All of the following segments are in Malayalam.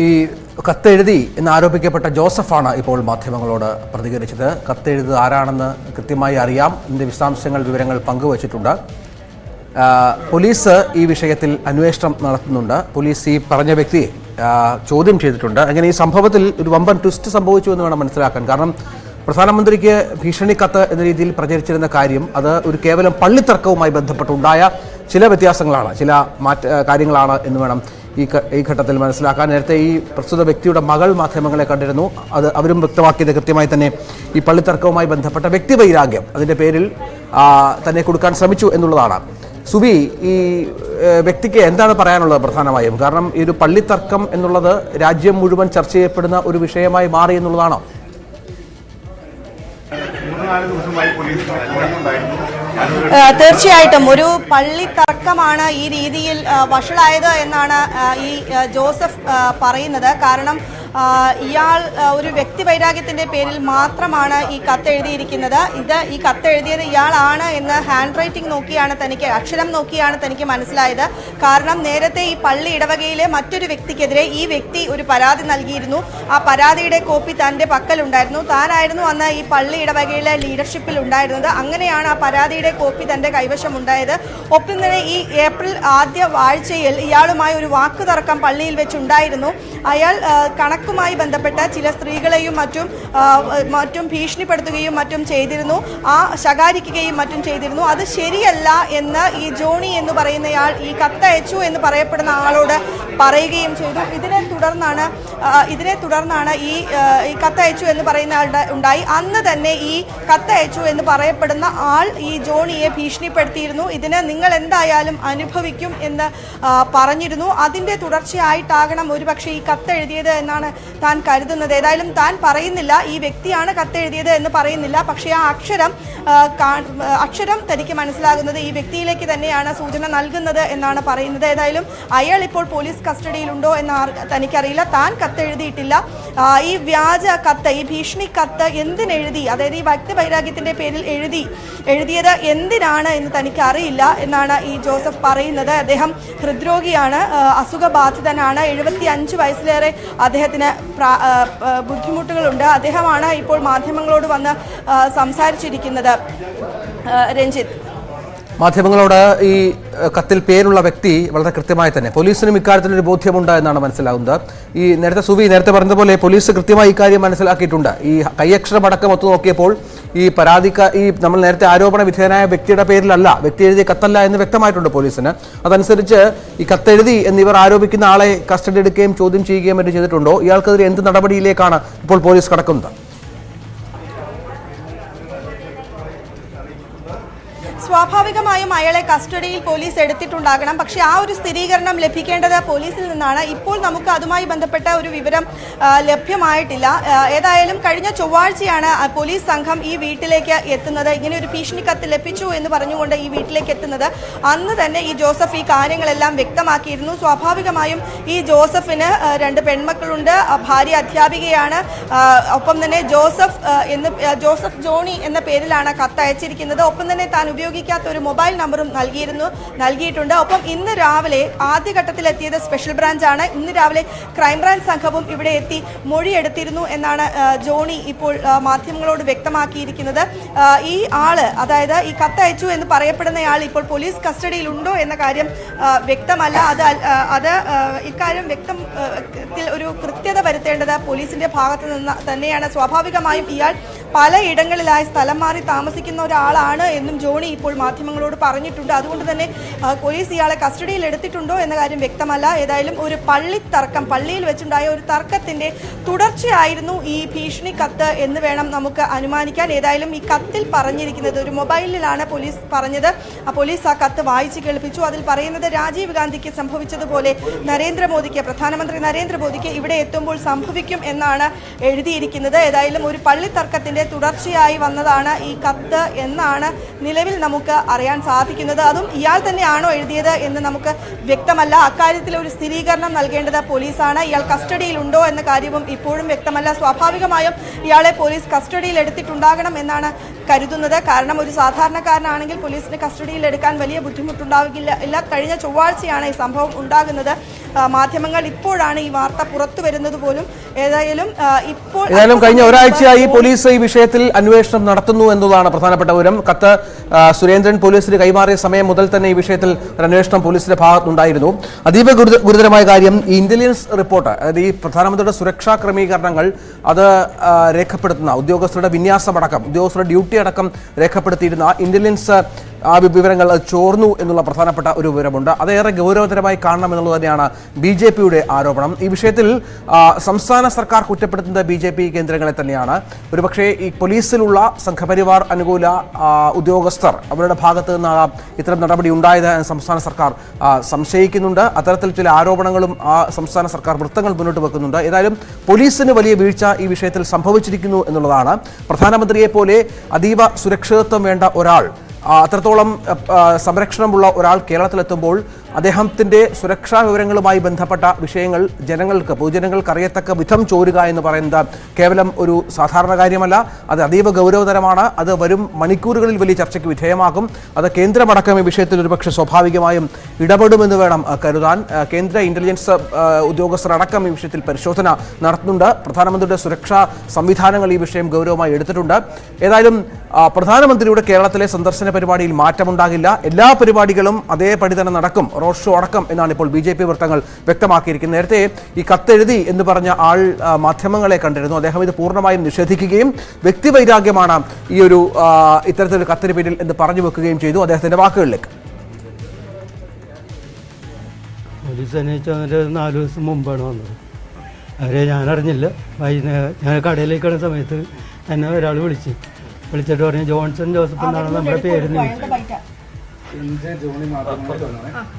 ഈ കത്തെഴുതി എന്നാരോപിക്കപ്പെട്ട ജോസഫാണ് ഇപ്പോൾ മാധ്യമങ്ങളോട് പ്രതികരിച്ചത്. കത്തെഴുതി ആരാണെന്ന് കൃത്യമായി അറിയാം. ഇതിൻ്റെ വിശദാംശങ്ങൾ പങ്കുവച്ചിട്ടുണ്ട്. പോലീസ് ഈ വിഷയത്തിൽ അന്വേഷണം നടത്തുന്നുണ്ട്. പോലീസ് ഈ പറഞ്ഞ വ്യക്തിയെ ചോദ്യം ചെയ്തിട്ടുണ്ട്. അങ്ങനെ ഈ സംഭവത്തിൽ ഒരു വമ്പൻ ട്വിസ്റ്റ് സംഭവിച്ചു എന്ന് വേണം മനസ്സിലാക്കാൻ. കാരണം പ്രധാനമന്ത്രിക്ക് ഭീഷണി കത്ത് എന്ന രീതിയിൽ പ്രചരിച്ചിരുന്ന കാര്യം അത് ഒരു കേവലം പള്ളിത്തർക്കവുമായി ബന്ധപ്പെട്ടുണ്ടായ ചില വ്യത്യാസങ്ങളാണ്, ചില കാര്യങ്ങളാണ് എന്ന് വേണം ഈ ഘട്ടത്തിൽ മനസ്സിലാക്കാൻ. നേരത്തെ ഈ പ്രസ്തുത വ്യക്തിയുടെ മകൾ മാധ്യമങ്ങളെ കണ്ടിരുന്നു. അവരും വ്യക്തമാക്കിയത് കൃത്യമായി തന്നെ ഈ പള്ളിത്തർക്കവുമായി ബന്ധപ്പെട്ട വ്യക്തിവൈരാഗ്യം അതിൻ്റെ പേരിൽ തന്നെ കൊടുക്കാൻ ശ്രമിച്ചു എന്നുള്ളതാണ്. സുബി, ഈ വ്യക്തിക്ക് എന്താണ് പറയാനുള്ളത് പ്രധാനമായും? കാരണം ഈ ഒരു പള്ളിത്തർക്കം എന്നുള്ളത് രാജ്യം മുഴുവൻ ചർച്ച ചെയ്യപ്പെടുന്ന ഒരു വിഷയമായി മാറി എന്നുള്ളതാണോ? തീർച്ചയായിട്ടും ഒരു പള്ളി തർക്കമാണ് ഈ രീതിയിൽ വഷളായത് എന്നാണ് ഈ ജോസഫ് പറയുന്നത്. കാരണം ഇയാൾ ഒരു വ്യക്തി വൈരാഗ്യത്തിന്റെ പേരിൽ മാത്രമാണ് ഈ കത്തെഴുതിയിരിക്കുന്നത്. ഈ കത്തെഴുതിയത് ഇയാളാണ് എന്ന് ഹാൻഡ് റൈറ്റിംഗ് നോക്കിയാണ് അക്ഷരം നോക്കിയാണ് തനിക്ക് മനസ്സിലായത്. കാരണം നേരത്തെ ഈ പള്ളി ഇടവകയിലെ മറ്റൊരു വ്യക്തിക്കെതിരെ ഈ വ്യക്തി ഒരു പരാതി നൽകിയിരുന്നു. ആ പരാതിയുടെ കോപ്പി തൻ്റെ പക്കലുണ്ടായിരുന്നു. താനായിരുന്നു അന്ന് ഈ പള്ളി ഇടവകയിലെ ലീഡർഷിപ്പിൽ ഉണ്ടായിരുന്നത്. അങ്ങനെയാണ് ആ പരാതിയുടെ കോപ്പി തൻ്റെ കൈവശം ഉണ്ടായത്. ഒപ്പം തന്നെ ഈ ഏപ്രിൽ ആദ്യ ആഴ്ചയിൽ ഇയാളുമായി ഒരു വാക്കുതർക്കം പള്ളിയിൽ വെച്ചുണ്ടായിരുന്നു. അയാൾ കണക്കുമായി ബന്ധപ്പെട്ട ചില സ്ത്രീകളെയും മറ്റും ഭീഷണിപ്പെടുത്തുകയും മറ്റും ചെയ്തിരുന്നു, ശകാരിക്കുകയും മറ്റും ചെയ്തിരുന്നു. അത് ശരിയല്ല എന്ന് ഈ ജോണി എന്ന് പറയുന്നയാൾ ഈ കത്തയച്ചു എന്ന് പറയപ്പെടുന്ന ആളോട് പറയുകയും ചെയ്തു. ഇതിനെ തുടർന്നാണ് ഈ കത്തയച്ചു എന്ന് പറയുന്ന ആളുടെ ഉണ്ടായി. അന്ന് തന്നെ ഈ കത്തയച്ചു എന്ന് പറയപ്പെടുന്ന ആൾ ഈ ജോണിയെ ഭീഷണിപ്പെടുത്തിയിരുന്നു. ഇതിന് നിങ്ങൾ എന്തായാലും അനുഭവിക്കും എന്ന് പറഞ്ഞിരുന്നു. അതിൻ്റെ തുടർച്ചയായിട്ടാകണം ഒരുപക്ഷെ ഈ കത്തെഴുതിയത് എന്നാണ് താൻ കരുതുന്നത്. ഏതായാലും താൻ പറയുന്നില്ല ഈ വ്യക്തിയാണ് കത്തെഴുതിയത് എന്ന് പറയുന്നില്ല. പക്ഷേ ആ അക്ഷരം തനിക്ക് മനസ്സിലാകുന്നത് ഈ വ്യക്തിയിലേക്ക് തന്നെയാണ് സൂചന നൽകുന്നത് എന്നാണ് പറയുന്നത്. ഏതായാലും അയാൾ ഇപ്പോൾ പോലീസ് കസ്റ്റഡിയിലുണ്ടോ എന്ന് തനിക്കറിയില്ല. താൻ കത്തെഴുതിയിട്ടില്ല. ഈ വ്യാജ കത്ത്, ഈ ഭീഷണി കത്ത് എന്തിനെഴുതി, അതായത് ഈ വ്യക്തി വൈരാഗ്യത്തിന്റെ പേരിൽ എഴുതിയത് എന്തിനാണ് എന്ന് തനിക്ക് അറിയില്ല എന്നാണ് ഈ ജോസഫ് പറയുന്നത്. അദ്ദേഹം ഹൃദ്രോഗിയാണ്, അസുഖബാധിതനാണ്. 75 വയസ്സിലേറെ അദ്ദേഹത്തിന് ബുദ്ധിമുട്ടുകളുണ്ട്. അദ്ദേഹമാണ് ഇപ്പോൾ മാധ്യമങ്ങളോട് വന്ന് സംസാരിച്ചിരിക്കുന്നത്. രഞ്ജിത്ത്, മാധ്യമങ്ങളോട് ഈ കത്തിൽ പേരുള്ള വ്യക്തി വളരെ കൃത്യമായി തന്നെ പോലീസിനും ഇക്കാര്യത്തിലൊരു ബോധ്യമുണ്ട് എന്നാണ് മനസ്സിലാകുന്നത്. ഈ നേരത്തെ പറഞ്ഞതുപോലെ പോലീസ് കൃത്യമായി ഇക്കാര്യം മനസ്സിലാക്കിയിട്ടുണ്ട്. ഈ കൈയക്ഷരമടക്കം ഒത്തു നോക്കിയപ്പോൾ ഈ നമ്മൾ നേരത്തെ ആരോപണ വിധേയനായ വ്യക്തിയുടെ പേരിലല്ല, വ്യക്തി എഴുതിയ കത്തല്ല എന്ന് വ്യക്തമായിട്ടുണ്ട് പോലീസിന്. അതനുസരിച്ച് ഈ കത്തെഴുതി എന്നിവർ ആരോപിക്കുന്ന ആളെ കസ്റ്റഡി എടുക്കുകയും ചോദ്യം ചെയ്യുകയും മറ്റും ചെയ്തിട്ടുണ്ടോ? ഇയാൾക്കെതിരെ എന്ത് നടപടിയിലേക്കാണ് ഇപ്പോൾ പോലീസ് കടക്കുന്നത്? സ്വാഭാവികമായും അയാളെ കസ്റ്റഡിയിൽ പോലീസ് എടുത്തിട്ടുണ്ടാകണം. പക്ഷേ ആ ഒരു സ്ഥിരീകരണം ലഭിക്കേണ്ടത് പോലീസിൽ നിന്നാണ്. ഇപ്പോൾ നമുക്ക് അതുമായി ബന്ധപ്പെട്ട ഒരു വിവരം ലഭ്യമായിട്ടില്ല. ഏതായാലും കഴിഞ്ഞ ചൊവ്വാഴ്ചയാണ് പോലീസ് സംഘം ഈ വീട്ടിലേക്ക് എത്തുന്നത്. ഇങ്ങനെ ഒരു ഭീഷണി കത്ത് ലഭിച്ചു എന്ന് പറഞ്ഞുകൊണ്ട് ഈ വീട്ടിലേക്ക് എത്തുന്നത്. അന്ന് തന്നെ ഈ ജോസഫ് ഈ കാര്യങ്ങളെല്ലാം വ്യക്തമാക്കിയിരുന്നു. സ്വാഭാവികമായും ഈ ജോസഫിന് 2 പെൺമക്കളുണ്ട്, ഭാര്യ അധ്യാപികയാണ്. ഒപ്പം തന്നെ ജോസഫ് ജോണി എന്ന പേരിലാണ് കത്ത് അയച്ചിരിക്കുന്നത്. ഒപ്പം തന്നെ താൻ ഉപയോഗിക്കാത്ത ഒരു മൊബൈൽ നമ്പറും നൽകിയിട്ടുണ്ട്. ഒപ്പം ഇന്ന് രാവിലെ ആദ്യഘട്ടത്തിലെത്തിയത് സ്പെഷ്യൽ ബ്രാഞ്ചാണ്. ഇന്ന് രാവിലെ ക്രൈംബ്രാഞ്ച് സംഘവും ഇവിടെ എത്തി മൊഴിയെടുത്തിരുന്നു എന്നാണ് ജോണി ഇപ്പോൾ മാധ്യമങ്ങളോട് വ്യക്തമാക്കിയിരിക്കുന്നത്. ഈ ആള്, അതായത് ഈ കത്തയച്ചു എന്ന് പറയപ്പെടുന്നയാൾ ഇപ്പോൾ പോലീസ് കസ്റ്റഡിയിൽ ഉണ്ടോ എന്ന കാര്യം വ്യക്തമല്ല. ഇക്കാര്യം വ്യക്തത്തിൽ ഒരു കൃത്യത വരുത്തേണ്ടത് പോലീസിന്റെ ഭാഗത്ത് നിന്ന് തന്നെയാണ്. സ്വാഭാവികമായും ഇയാൾ പലയിടങ്ങളിലായി സ്ഥലം മാറി താമസിക്കുന്ന ഒരാളാണ് എന്നും ജോണി ഇപ്പോൾ മാധ്യമങ്ങളോട് പറഞ്ഞിട്ടുണ്ട്. അതുകൊണ്ട് തന്നെ പോലീസ് ഇയാളെ കസ്റ്റഡിയിൽ എടുത്തിട്ടുണ്ടോ എന്ന കാര്യം വ്യക്തമല്ല. ഏതായാലും ഒരു പള്ളിയിൽ വെച്ചുണ്ടായ ഒരു തർക്കത്തിന്റെ തുടർച്ചയായിരുന്നു ഈ ഭീഷണി കത്ത് എന്ന് വേണം നമുക്ക് അനുമാനിക്കാൻ. ഏതായാലും ഈ കത്തിൽ പറഞ്ഞിരിക്കുന്നത് ഒരു മൊബൈലിലാണ് പോലീസ് പറഞ്ഞത്. പോലീസ് ആ കത്ത് വായിച്ച് കേൾപ്പിച്ചു. അതിൽ പറയുന്നത് രാജീവ് ഗാന്ധിക്ക് സംഭവിച്ചതുപോലെ പ്രധാനമന്ത്രി നരേന്ദ്രമോദിക്ക് ഇവിടെ എത്തുമ്പോൾ സംഭവിക്കും എന്നാണ് എഴുതിയിരിക്കുന്നത്. ഏതായാലും ഒരു പള്ളിത്തർക്കത്തിന്റെ തുടർച്ചയായി വന്നതാണ് ഈ കത്ത് എന്നാണ് നിലവിൽ നമുക്ക് അറിയാൻ സാധിക്കുന്നത്. അതും ഇയാൾ തന്നെയാണോ എഴുതിയത് എന്ന് നമുക്ക് വ്യക്തമല്ല. അക്കാര്യത്തിൽ ഒരു സ്ഥിരീകരണം നൽകേണ്ടത് പോലീസാണ്. ഇയാൾ കസ്റ്റഡിയിൽ ഉണ്ടോ എന്ന കാര്യവും ഇപ്പോഴും വ്യക്തമല്ല. സ്വാഭാവികമായും ഇയാളെ പോലീസ് കസ്റ്റഡിയിൽ എടുത്തിട്ടുണ്ടാകണം എന്നാണ് കരുതുന്നത്. കാരണം ഒരു സാധാരണക്കാരനാണെങ്കിൽ പോലീസിന് കസ്റ്റഡിയിൽ എടുക്കാൻ വലിയ ബുദ്ധിമുട്ടുണ്ടാവില്ല. കഴിഞ്ഞ ചൊവ്വാഴ്ചയാണ് ഈ സംഭവം ഉണ്ടാകുന്നത്. മാധ്യമങ്ങൾ ഇപ്പോഴാണ് ഈ വാർത്ത പുറത്തു വരുന്നത് പോലും. ഏതായാലും കഴിഞ്ഞ ഒരാഴ്ചയായി പോലീസ് ഈ വിഷയത്തിൽ അന്വേഷണം നടത്തുന്നു എന്നതാണ് പ്രധാനപ്പെട്ട വിവരം. കത്ത് സുരേന്ദ്രൻ പോലീസിന് കൈമാറിയ സമയം മുതൽ തന്നെ ഈ വിഷയത്തിൽ ഒരു അന്വേഷണം പോലീസിന്റെ ഭാഗത്തുണ്ടായിരുന്നു. അതീവ ഗുരുതരമായ കാര്യം, ഈ ഇന്റലിജൻസ് റിപ്പോർട്ട്, അതായത് ഈ പ്രധാനമന്ത്രിയുടെ സുരക്ഷാ ക്രമീകരണങ്ങൾ അത് രേഖപ്പെടുത്തുന്ന ഉദ്യോഗസ്ഥരുടെ വിന്യാസമടക്കം, ഉദ്യോഗസ്ഥരുടെ ഡ്യൂട്ടി അടക്കം രേഖപ്പെടുത്തിയിരുന്ന ഇന്റലിജൻസ് വിവരങ്ങൾ ചോർന്നു എന്നുള്ള പ്രധാനപ്പെട്ട ഒരു വിവരമുണ്ട്. അതേറെ ഗൗരവതരമായി കാണണമെന്നുള്ളത് തന്നെയാണ് BJPയുടെ ആരോപണം. ഈ വിഷയത്തിൽ സംസ്ഥാന സർക്കാർ കുറ്റപ്പെടുത്തുന്ന BJP കേന്ദ്രങ്ങളെ തന്നെയാണ്. ഒരുപക്ഷെ ഈ പോലീസിലുള്ള സംഘപരിവാർ അനുകൂല ഉദ്യോഗസ്ഥർ അവരുടെ ഭാഗത്ത് നിന്നാണ് ഇത്തരം നടപടി ഉണ്ടായത് എന്ന് സംസ്ഥാന സർക്കാർ സംശയിക്കുന്നുണ്ട്. അത്തരത്തിൽ ചില ആരോപണങ്ങളും സംസ്ഥാന സർക്കാർ വൃത്തങ്ങൾ മുന്നോട്ട് വെക്കുന്നുണ്ട്. ഏതായാലും പോലീസിന് വലിയ വീഴ്ച ഈ വിഷയത്തിൽ സംഭവിച്ചിരിക്കുന്നു എന്നുള്ളതാണ്. പ്രധാനമന്ത്രിയെ പോലെ അതീവ സുരക്ഷിതത്വം വേണ്ട ഒരാൾ, അത്രത്തോളം സംരക്ഷണമുള്ള ഒരാൾ കേരളത്തിലെത്തുമ്പോൾ അദ്ദേഹത്തിൻ്റെ സുരക്ഷാ വിവരങ്ങളുമായി ബന്ധപ്പെട്ട വിഷയങ്ങൾ പൊതുജനങ്ങൾക്ക് അറിയത്തക്ക വിധം ചോരുക എന്ന് പറയുന്നത് കേവലം ഒരു സാധാരണ കാര്യമല്ല. അത് അതീവ ഗൗരവതരമാണ്. അത് വരും മണിക്കൂറുകളിൽ വലിയ ചർച്ചയ്ക്ക് വിധേയമാകും. അത് കേന്ദ്രമടക്കം ഈ വിഷയത്തിൽ ഒരുപക്ഷെ സ്വാഭാവികമായും ഇടപെടുമെന്ന് വേണം കരുതാൻ. കേന്ദ്ര ഇന്റലിജൻസ് ഉദ്യോഗസ്ഥരടക്കം ഈ വിഷയത്തിൽ പരിശോധന നടത്തുന്നുണ്ട്. പ്രധാനമന്ത്രിയുടെ സുരക്ഷാ സംവിധാനങ്ങൾ ഈ വിഷയം ഗൗരവമായി എടുത്തിട്ടുണ്ട്. ഏതായാലും പ്രധാനമന്ത്രിയുടെ കേരളത്തിലെ സന്ദർശന പരിപാടിയിൽ മാറ്റമുണ്ടാകില്ല. എല്ലാ പരിപാടികളും അതേപടി തന്നെ നടക്കും, റോഡ് ഷോ അടക്കം എന്നാണ് ഇപ്പോൾ BJP വൃത്തങ്ങൾ വ്യക്തമാക്കിയിരിക്കുന്നത്. നേരത്തെ ഈ കത്തെഴുതി എന്ന് പറഞ്ഞ ആൾ മാധ്യമങ്ങളെ കണ്ടിരുന്നു. അദ്ദേഹം ഇത് പൂർണ്ണമായും നിഷേധിക്കുകയും വ്യക്തിവൈരാഗ്യമാണ് ഈ ഒരു ഇത്തരത്തിലൊരു കത്തിന് പിന്നിൽ എന്ന് പറഞ്ഞു വെക്കുകയും ചെയ്തു. അദ്ദേഹത്തിന്റെ വാക്കുകളിലേക്ക്. പോലീസ് അന്വേഷിച്ച് 4 ദിവസം മുമ്പാണ് വന്നത്. അവരെ ഞാനറിഞ്ഞില്ല. ഞാൻ കടയിലേക്കുള്ള സമയത്ത് എന്നെ ഒരാൾ വിളിച്ചിട്ട് പറഞ്ഞു ജോൺസൺ ജോസഫ് എന്നാണ് നമ്മുടെ പേരെന്ന് ചോദിച്ചു.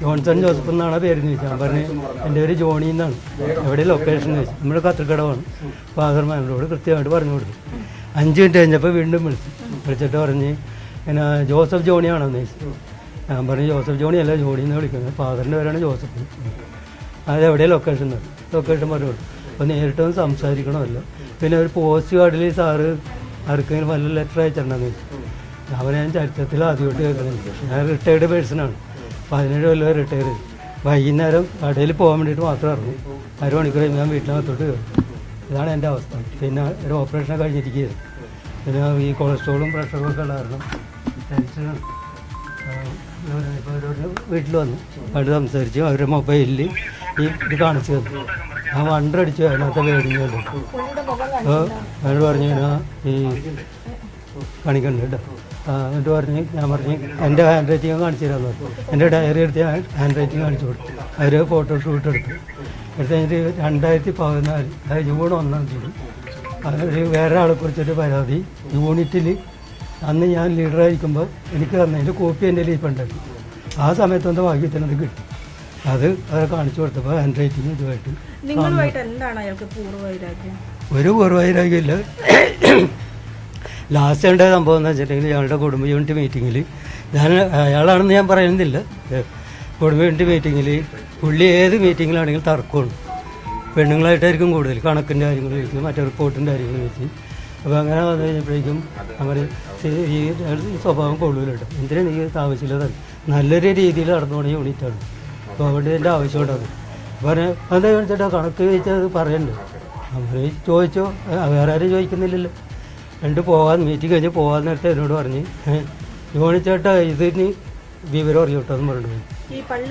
ജോൺസൺ ജോസഫ് എന്നാണ് പേരെന്ന് ചോദിച്ചു. ഞാൻ പറഞ്ഞു എൻ്റെ പേര് ജോണി എന്നാണ്. എവിടെ ലൊക്കേഷൻ ചോദിച്ചു. നമ്മുടെ കത്തിക്കടവാണ്. ഫാദർമാരോട് കൃത്യമായിട്ട് പറഞ്ഞു കൊടുത്തു. 5 മിനിറ്റ് കഴിഞ്ഞപ്പോൾ വീണ്ടും വിളിച്ചിട്ട് പറഞ്ഞ് പിന്നെ ജോസഫ് ജോണിയാണെന്ന് ചോദിച്ചു. ഞാൻ പറഞ്ഞു ജോസഫ് ജോണി അല്ല, ജോണി എന്ന് വിളിക്കുന്നത്. ഫാദറിൻ്റെ പേരാണ് ജോസഫ്. അതെവിടെ ലൊക്കേഷൻ പറഞ്ഞു കൊടുത്തു. അപ്പോൾ നേരിട്ടൊന്നും സംസാരിക്കണമല്ലോ. പിന്നെ ഒരു പോസ്റ്റ് കാർഡിൽ സാറ് ആർക്കെങ്കിലും വല്ല ലെറ്റർ അയച്ചിട്ടുണ്ടെന്ന് ചോദിച്ചു. അവനെ ഞാൻ ചരിത്രത്തിൽ ആദ്യമായിട്ട് കേൾക്കുന്നുണ്ട്. ഞാൻ റിട്ടയർഡ് പേഴ്സണാണ്. 17 കൊല്ലം റിട്ടയർ ചെയ്തു. വൈകുന്നേരം കടയിൽ പോകാൻ വേണ്ടിയിട്ട് മാത്രം ഇറങ്ങും. 1 മണിക്കൂർ ഞാൻ വീട്ടിനകത്തോട്ട് കയറും. ഇതാണ് എൻ്റെ അവസ്ഥ. പിന്നെ ഒരു ഓപ്പറേഷൻ കഴിഞ്ഞിരിക്കുകയായിരുന്നു. പിന്നെ ഈ കൊളസ്ട്രോളും പ്രഷറും ഒക്കെ ഉള്ള കാരണം ടെൻഷനാണ്. ഇപ്പോൾ വീട്ടിൽ വന്നു അവിടെ സംസാരിച്ചു. അവരുടെ മൊബൈലിൽ ഇത് കാണിച്ചു തന്നു. ഞാൻ വണ്ടടിച്ചു അതിനകത്ത് വേടിഞ്ഞുണ്ട്. അപ്പോൾ അവർ പറഞ്ഞു ഈ കാണിക്കണ്ട കേട്ടോ. എന്നിട്ട് ഞാൻ പറഞ്ഞു എൻ്റെ ഹാൻഡ് റൈറ്റിംഗ് കാണിച്ചു തരാമെന്ന് പറഞ്ഞു. എൻ്റെ ഡയറി എടുത്ത് ഞാൻ ഹാൻഡ് റൈറ്റിംഗ് കാണിച്ചു കൊടുത്തു. അവർ ഫോട്ടോഷൂട്ട് എടുത്തു. എടുത്ത് കഴിഞ്ഞിട്ട് 2014 ജൂൺ 1-ാം തീയതി അവർ വേറെ ആളെ കുറിച്ചൊരു പരാതി യൂണിറ്റിൽ അന്ന് ഞാൻ ലീഡറായിരിക്കുമ്പോൾ എനിക്ക് തന്നതിൻ്റെ കോപ്പി എൻ്റെ ലീപ്പുണ്ടായിരുന്നു. ആ സമയത്തൊന്ന് ഭാഗ്യത്തിനത് കിട്ടി. അത് അവരെ കാണിച്ചു കൊടുത്തപ്പോൾ ഹാൻഡ് റൈറ്റിംഗ് ഇതുമായിട്ട് ഒരു പൂർവ്വവൈരാഗ്യമില്ല. ലാസ്റ്റ് ഉണ്ടായ സംഭവം എന്ന് വെച്ചിട്ടുണ്ടെങ്കിൽ ഞങ്ങളുടെ കുടുംബ യൂണിറ്റ് മീറ്റിങ്ങിൽ അയാളാണെന്ന് ഞാൻ പറയുന്നില്ല. കുടുംബ യൂണിറ്റ് മീറ്റിങ്ങിൽ പുള്ളി ഏത് മീറ്റിങ്ങിലാണെങ്കിലും തർക്കമാണ്. പെണ്ണുങ്ങളായിട്ടായിരിക്കും കൂടുതൽ കണക്കിൻ്റെ കാര്യങ്ങൾ ചോദിക്കുന്നത്, മറ്റേ റിപ്പോർട്ടിൻ്റെ കാര്യങ്ങൾ ചോദിച്ച്. അപ്പോൾ അങ്ങനെ വന്നു കഴിഞ്ഞപ്പോഴേക്കും അവർ ഈ സ്വഭാവം കൊള്ളൂലുണ്ട്. എന്തിനാണ് ഈ ആവശ്യമില്ലാതെ നല്ലൊരു രീതിയിൽ നടന്നു പോണ യൂണിറ്റാണ്. അപ്പോൾ അവിടെ എൻ്റെ ആവശ്യമുണ്ടാകും. അപ്പോൾ എന്താ കാണിച്ചിട്ട് കണക്ക് ചോദിച്ചത് പറയണ്ട്. അവർ ചോദിച്ചോ, വേറെ ആരും ചോദിക്കുന്നില്ലല്ലോ. മീറ്റിംഗ് കഴിഞ്ഞ് പോകാൻ നേരത്തെ എന്നോട് പറഞ്ഞ് യോണിച്ചേട്ടാ ഇതിന് വിവരം അറിയട്ടോ എന്ന് പറഞ്ഞു.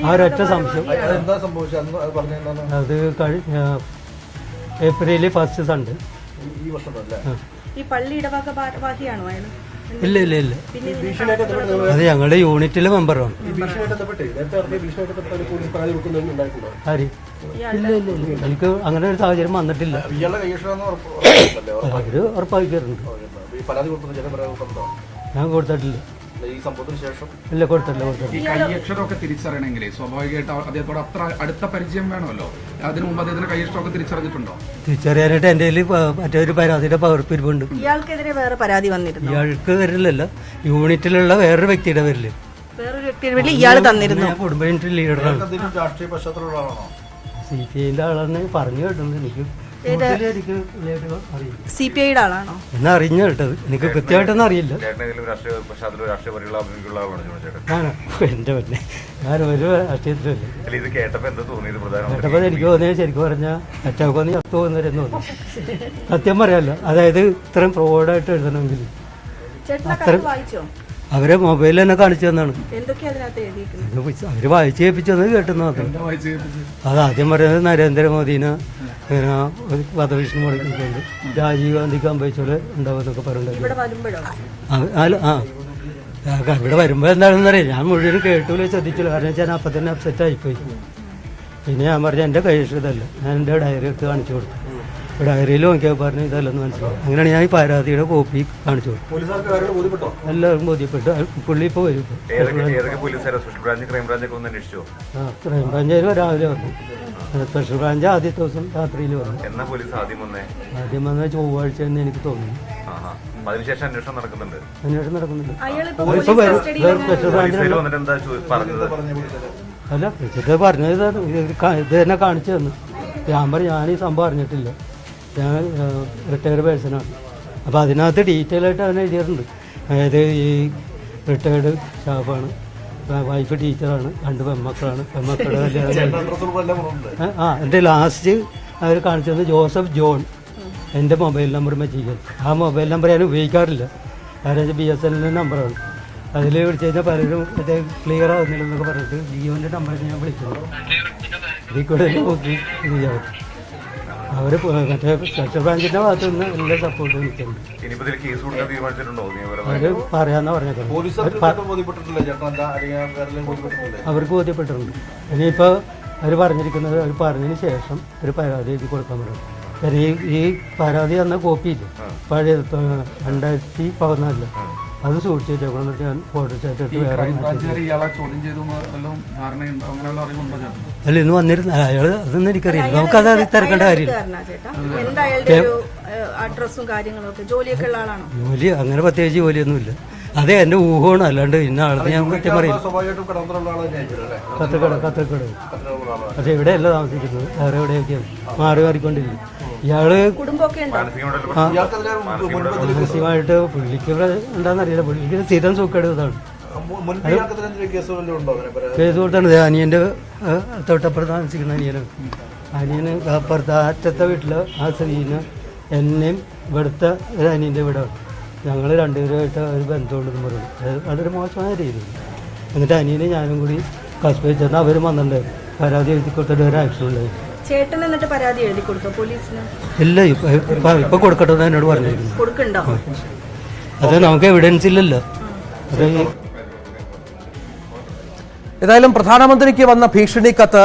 ആ ഒരൊറ്റ സംശയം. അത് ഏപ്രിൽ 1st സൺഡേ. ഇല്ല ഇല്ല ഇല്ല, അത് ഞങ്ങളുടെ യൂണിറ്റിലെ മെമ്പറാണ്. ആര്? ഇല്ല ഇല്ല ഇല്ല, എനിക്ക് അങ്ങനെ ഒരു സാഹചര്യം വന്നിട്ടില്ല. അവര് ഉറപ്പാക്കിയിട്ടുണ്ട്. ഞാൻ കൊടുത്തിട്ടില്ല. ഇല്ല, കൊടുത്തിട്ടില്ല. ഈ കൈയക്ഷരമൊക്കെ തിരിച്ചറിയണമെങ്കിൽ സ്വാഭാവികമായിട്ട് അദ്ദേഹത്തോട് അത്ര അടുത്ത പരിചയം വേണമല്ലോ. അതിനു മുമ്പ് അദ്ദേഹത്തിന് കൈയക്ഷരമൊക്കെ തിരിച്ചറിഞ്ഞിട്ടുണ്ടോ? തിരിച്ചറിയാനായിട്ട് എൻ്റെ കയ്യിൽ മറ്റൊരു പരാതിയുടെ പകർപ്പിരിപ്പുണ്ട്. ഇയാൾക്കെതിരെ വേറെ പരാതി വന്നിരുന്നു? ഇയാൾക്ക് വരില്ലല്ല, യൂണിറ്റിലുള്ള വേറൊരു വ്യക്തിയുടെ പേരില്. വേറൊരു വ്യക്തിയുടെ പേരിൽ ഇയാൾ തന്നിരുന്നു. ഞാൻ കുടുംബ യൂണിറ്റ് ലീഡറാണ്. CPIന്റെ ആളെന്ന് പറഞ്ഞു കേട്ടുണ്ട്. എനിക്ക് എനിക്ക് അറിയില്ല. CPIയുടെ ആളാണോ? എന്നാ അറിഞ്ഞു കേട്ടത്, എനിക്ക് കൃത്യമായിട്ടൊന്നും അറിയില്ല. എന്റെ പിന്നെ ഞാൻ ഒരു രാഷ്ട്രീയത്തിലല്ലേ. കേട്ടപ്പോൾ എനിക്ക് തോന്നിയത് ശരിക്കും പറഞ്ഞാൽ അറ്റാക്കൊന്ന് ചത്തു പോകുന്നവരെന്ന് തോന്നി. സത്യം പറയാമല്ലോ, അതായത് ഇത്രയും പ്രൗഢായിട്ട് എഴുതണമെങ്കിൽ അത്രയും അവരെ മൊബൈലിൽ തന്നെ കാണിച്ചു തന്നാണ്. അവര് വായിച്ചു കേൾപ്പിച്ചെന്ന് കേട്ടെന്ന് മാത്രം. അത് ആദ്യം പറയുന്നത് നരേന്ദ്രമോദിനെ ഇങ്ങനെ വധഭീഷണി മുടക്കിക്കൊണ്ട് രാജീവ് ഗാന്ധിക്ക് സംഭവിച്ചോലെ ഉണ്ടാവുമെന്നൊക്കെ പറഞ്ഞിട്ടുണ്ട്. ഇവിടെ വരുമ്പോൾ എന്താണെന്ന് അറിയാം, ഞാൻ മുഴുവനും കേട്ടൂല, ശ്രദ്ധിച്ചില്ല. കാരണം ഞാൻ അപ്പം തന്നെ അപ്സെറ്റ് ആയിപ്പോയി. പിന്നെ ഞാൻ പറഞ്ഞു എൻ്റെ കൈയിട്ടതല്ല, ഞാൻ എൻ്റെ ഡയറി എടുത്ത് കാണിച്ചു കൊടുത്തു. ഡയറിയിൽ നോക്കിയാൽ പറഞ്ഞു ഇതല്ലെന്ന് മനസ്സിലാവും. അങ്ങനെയാണ് ഞാൻ ഈ പരാതിയുടെ കോപ്പി കാണിച്ചു കൊടുത്തു. എല്ലാവർക്കും ബോധ്യപ്പെട്ടു. പുള്ളി ഇപ്പോൾ വരും. ക്രൈംബ്രാഞ്ച് രാവിലെ വന്നു. സ്പെഷ്യൽ ബ്രാഞ്ച് ആദ്യത്തെ ദിവസം രാത്രിയിൽ വന്നു. ആദ്യം വന്ന ചൊവ്വാഴ്ച എന്ന് എനിക്ക് തോന്നുന്നു. അന്വേഷണം നടക്കുന്നുണ്ട്. ഇപ്പൊ വരും. സ്പെഷ്യൽ ബ്രാഞ്ചിൽ അല്ല വിളിച്ചിട്ട് പറഞ്ഞത് ഇത് തന്നെ കാണിച്ചു തന്നു. ഞാൻ പറഞ്ഞു ഞാൻ ഈ സംഭവം അറിഞ്ഞിട്ടില്ല, ഞാൻ റിട്ടയർഡ് പേഴ്സണാണ്. അപ്പോൾ അതിനകത്ത് ഡീറ്റെയിൽ ആയിട്ട് അവനെ എഴുതിയിട്ടുണ്ട്. അതായത് ഈ റിട്ടയർഡ് സ്റ്റാഫാണ്, വൈഫ് ടീച്ചറാണ്, 2 പെൺമക്കളാണ്, പെൺമക്കളുടെ കല്യാണം. എൻ്റെ ലാസ്റ്റ് അവർ കാണിച്ചത് ജോസഫ് ജോൺ, എൻ്റെ മൊബൈൽ നമ്പർ വെച്ചിരിക്കുന്നത്. ആ മൊബൈൽ നമ്പർ ഞാൻ ഉപയോഗിക്കാറില്ല, കാരണം BSNL നമ്പറാണ്. അതിൽ വിളിച്ചു കഴിഞ്ഞാൽ പലരും മറ്റേ ക്ലിയർ ആകുന്നില്ലെന്നൊക്കെ പറഞ്ഞിട്ട് ജിയോൻ്റെ നമ്പറിൽ ഞാൻ വിളിക്കുന്നത്. ഇതിൽ കൂടെ നോക്കി ഇത് ചെയ്യാം. അവർ മറ്റേ സ്പെഷ്യൽ ബ്രാഞ്ചിൻ്റെ ഭാഗത്തു നിന്ന് എല്ലാ സപ്പോർട്ടും നിൽക്കുന്നുണ്ട്. അവർ പറയാമെന്നാണ് പറഞ്ഞേക്കുന്നത്. അവർക്ക് ബോധ്യപ്പെട്ടിട്ടുണ്ട്. ഇനിയിപ്പോൾ അവർ പറഞ്ഞിരിക്കുന്നത്, അവർ പറഞ്ഞതിന് ശേഷം ഒരു പരാതി എഴുതി കൊടുക്കാൻ പറയും. ഈ പരാതി തന്ന കോപ്പിയില്ല, പഴയ 2014 അത് സൂക്ഷിച്ച് വെച്ചേക്കണം. ഞാൻ ഫോട്ടോ സ്റ്റാറ്റ് എടുത്ത് വേറെ അല്ല ഇന്ന് വന്നിരുന്ന അയാൾ അതൊന്നും എനിക്കറിയില്ല. നമുക്കത് തിരക്കേണ്ട കാര്യമില്ല. ജോലി അങ്ങനെ പ്രത്യേകിച്ച് ജോലിയൊന്നുമില്ല. അതെ എൻ്റെ ഊഹമാണ്, അല്ലാണ്ട് ഇന്ന ആളെ ഞാൻ കൃത്യം പറയില്ല. കത്തക്കട പക്ഷെ ഇവിടെയല്ല താമസിക്കുന്നത്, വേറെ എവിടെയൊക്കെയാണ് മാറി മാറിക്കൊണ്ടിരിക്കും. ഇയാള് മാനസികമായിട്ട് പുള്ളിക്ക് എന്താണെന്നറിയില്ല, പുള്ളിക്ക് സ്ഥിരം സുഖെടുത്തതാണ്. കേസ് കൊടുത്താണ്. അനിയൻ്റെ തൊട്ടപ്പുറത്ത് താമസിക്കുന്ന അനിയന് അപ്പുറത്ത് അറ്റത്തെ വീട്ടിൽ ആ സ്ത്രീന് എന്നെയും ഇവിടുത്തെ ഒരു അനിയൻ്റെ വീടാണ്. ഞങ്ങൾ രണ്ടുപേരുമായിട്ട് ഒരു ബന്ധമുണ്ടെന്ന് പറഞ്ഞു. അതൊരു മോശമായ രീതി. എന്നിട്ട് അനിയനെ ഞാനും കൂടി കസ്ബയിൽ ചെന്ന് അവരും വന്നിട്ടുണ്ടായിരുന്നു. പരാതി എഴുതി കൊടുത്തിട്ട് ഒരു ആക്ഷൻ ഉണ്ടായിരുന്നു. ചേട്ടൻ എന്നിട്ട് പരാതി എഴുതി കൊടുത്തോ പോലീസിന്? ഇല്ല, ഇപ്പൊ കൊടുക്കട്ടെ എന്നോട് പറഞ്ഞിരുന്നു. അത് നമുക്ക് എവിഡൻസ് ഇല്ലല്ലോ. അത് ഏതായാലും പ്രധാനമന്ത്രിക്ക് വന്ന ഭീഷണി കത്ത്